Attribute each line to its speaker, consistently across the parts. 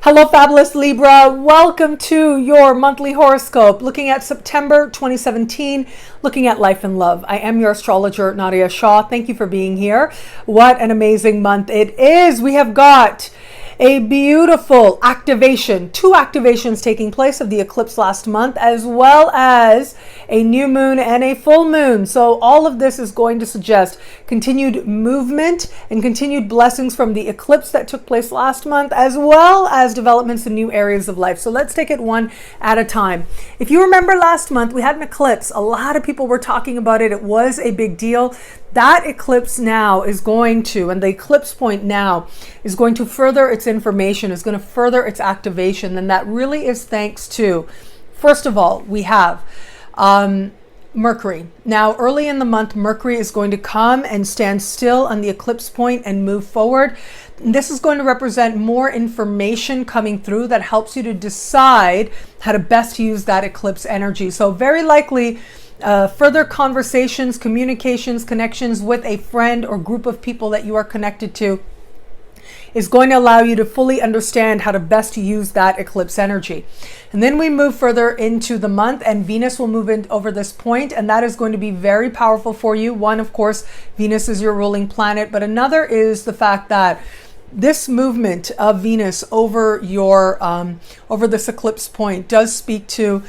Speaker 1: Hello, fabulous Libra. Welcome to your monthly horoscope, looking at September 2017, looking at life and love. I am your astrologer, Nadiya Shah. Thank you for being here. What an amazing month it is. We have got a beautiful activation, two activations taking place of the eclipse last month, as well as a new moon and a full moon. So all of this is going to suggest continued movement and continued blessings from the eclipse that took place last month, as well as developments in new areas of life. So let's take it one at a time. If you remember last month, we had an eclipse. A lot of people were talking about it. It was a big deal. That eclipse now is going to, and the eclipse point now is going to further its information, is going to further its activation. And that really is thanks to, first of all, we have Mercury. Now, early in the month, Mercury is going to come and stand still on the eclipse point and move forward. This is going to represent more information coming through that helps you to decide how to best use that eclipse energy. So very likely, further conversations, communications, connections with a friend or group of people that you are connected to is going to allow you to fully understand how to best use that eclipse energy. And then we move further into the month, and Venus will move in over this point, and that is going to be very powerful for you. One, of course, Venus is your ruling planet, but another is the fact that this movement of Venus over your over this eclipse point does speak to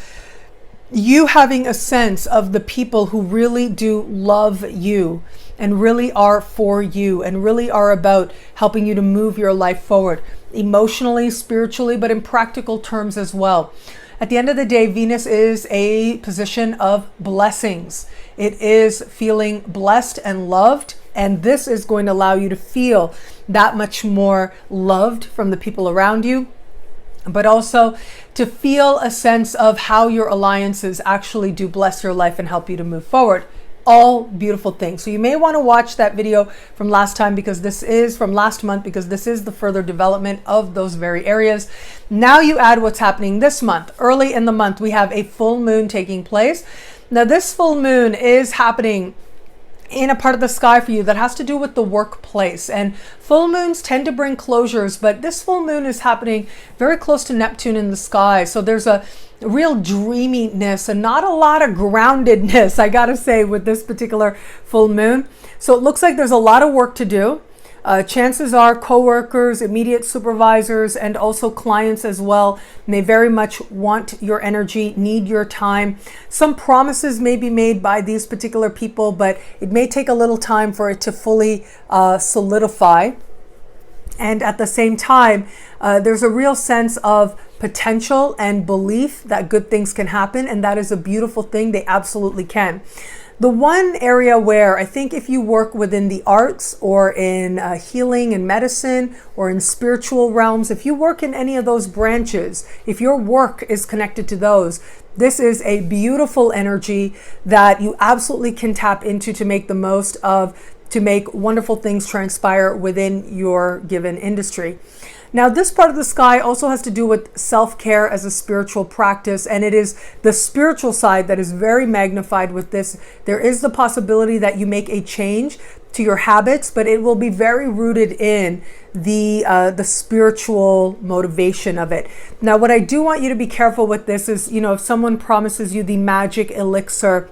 Speaker 1: you having a sense of the people who really do love you and really are for you and really are about helping you to move your life forward emotionally, spiritually, but in practical terms as well. At the end of the day, Venus is a position of blessings. It is feeling blessed and loved, and this is going to allow you to feel that much more loved from the people around you, but also to feel a sense of how your alliances actually do bless your life and help you to move forward. All beautiful things. So you may want to watch that video from last time, because this is from last month, because this is the further development of those very areas. Now you add what's happening this month. Early in the month, we have a full moon taking place. Now this full moon is happening in a part of the sky for you that has to do with the workplace, and full moons tend to bring closures, but this full moon is happening very close to Neptune in the sky. So there's a real dreaminess and not a lot of groundedness, I gotta say, with this particular full moon. So it looks like there's a lot of work to do. Chances are coworkers, immediate supervisors, and also clients as well may very much want your energy, need your time. Some promises may be made by these particular people, but it may take a little time for it to fully solidify. And at the same time, there's a real sense of potential and belief that good things can happen, and that is a beautiful thing. They absolutely can. The one area where I think if you work within the arts or in healing and medicine or in spiritual realms, if you work in any of those branches, if your work is connected to those, this is a beautiful energy that you absolutely can tap into to make the most of, to make wonderful things transpire within your given industry. Now, this part of the sky also has to do with self-care as a spiritual practice, and it is the spiritual side that is very magnified with this. There is the possibility that you make a change to your habits, but it will be very rooted in the spiritual motivation of it. Now, what I do want you to be careful with this is, if someone promises you the magic elixir,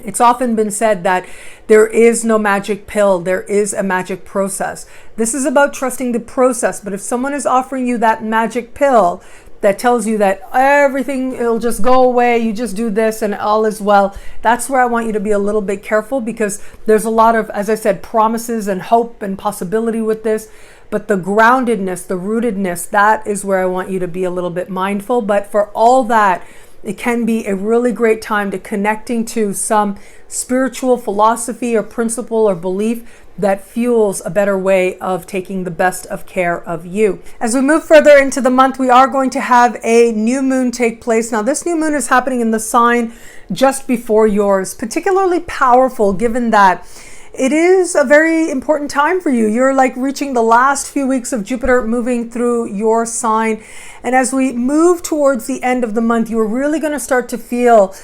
Speaker 1: it's often been said that there is no magic pill, there is a magic process. This is about trusting the process, but if someone is offering you that magic pill that tells you that everything, it'll just go away, you just do this and all is well, that's where I want you to be a little bit careful, because there's a lot of, as I said, promises and hope and possibility with this. But the groundedness, the rootedness, that is where I want you to be a little bit mindful. But for all that, it can be a really great time to connecting to some spiritual philosophy or principle or belief that fuels a better way of taking the best of care of you. As we move further into the month, we are going to have a new moon take place. Now, this new moon is happening in the sign just before yours, particularly powerful given that it is a very important time for you. You're like reaching the last few weeks of Jupiter moving through your sign. And as we move towards the end of the month, you're really going to start to feel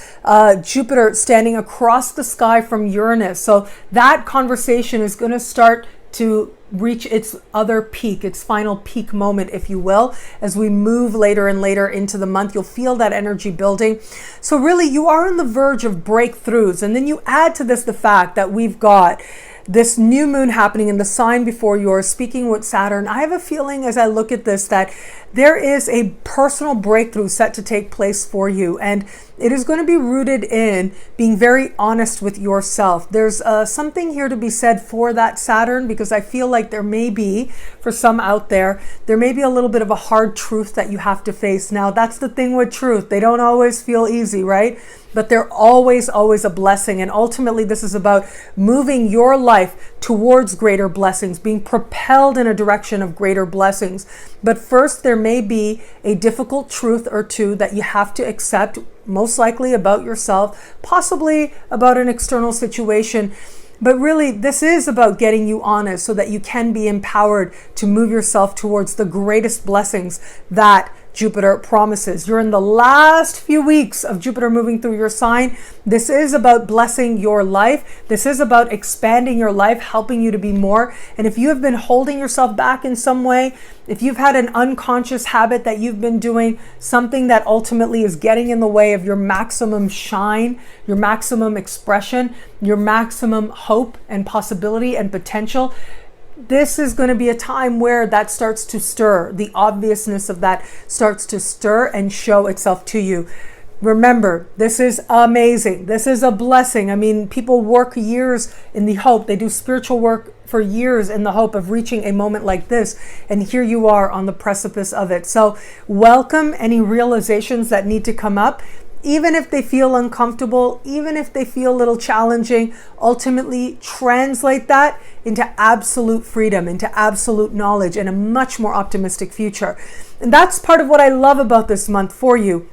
Speaker 1: Jupiter standing across the sky from Uranus. So that conversation is going to start to reach its other peak, its final peak moment, if you will. As we move later and later into the month, you'll feel that energy building. So really, you are on the verge of breakthroughs. And then you add to this the fact that we've got this new moon happening in the sign before yours, speaking with Saturn. I have a feeling as I look at this that there is a personal breakthrough set to take place for you. And it is going to be rooted in being very honest with yourself. There's something here to be said for that Saturn, because I feel like there may be, for some out there, there may be a little bit of a hard truth that you have to face. Now, that's the thing with truth. They don't always feel easy, right? But they're always, always a blessing. And ultimately, this is about moving your life towards greater blessings, being propelled in a direction of greater blessings. But first, there may be a difficult truth or two that you have to accept, most likely about yourself, possibly about an external situation. But really, this is about getting you honest so that you can be empowered to move yourself towards the greatest blessings that Jupiter promises. You're in the last few weeks of Jupiter moving through your sign. This is about blessing your life. This is about expanding your life, helping you to be more. And if you have been holding yourself back in some way, if you've had an unconscious habit that you've been doing, something that ultimately is getting in the way of your maximum shine, your maximum expression, your maximum hope and possibility and potential, this is going to be a time where that starts to stir. The obviousness of that starts to stir and show itself to you. Remember, this is amazing. This is a blessing. I mean, people work years in the hope. They do spiritual work for years in the hope of reaching a moment like this. And here you are on the precipice of it. So welcome any realizations that need to come up. Even if they feel uncomfortable, even if they feel a little challenging, ultimately translate that into absolute freedom, into absolute knowledge, and a much more optimistic future. And that's part of what I love about this month for you.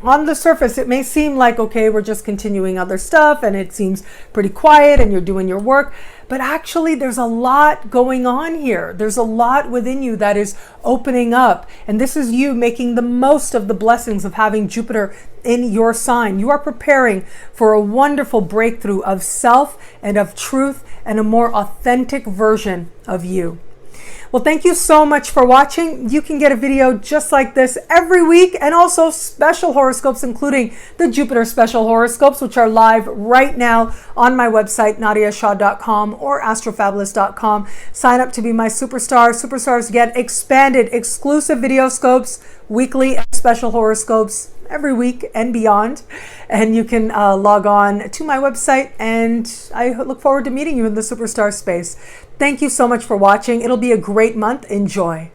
Speaker 1: On the surface, it may seem like, okay, we're just continuing other stuff and it seems pretty quiet and you're doing your work. But actually, there's a lot going on here. There's a lot within you that is opening up. And this is you making the most of the blessings of having Jupiter in your sign. You are preparing for a wonderful breakthrough of self and of truth and a more authentic version of you. Well, thank you so much for watching. You can get a video just like this every week, and also special horoscopes, including the Jupiter special horoscopes, which are live right now on my website, nadiyashah.com or astrofabulous.com. Sign up to be my superstar. Superstars get expanded exclusive video scopes, weekly and special horoscopes every week and beyond. And you can log on to my website, and I look forward to meeting you in the superstar space. Thank you so much for watching. It'll be a great month. Enjoy.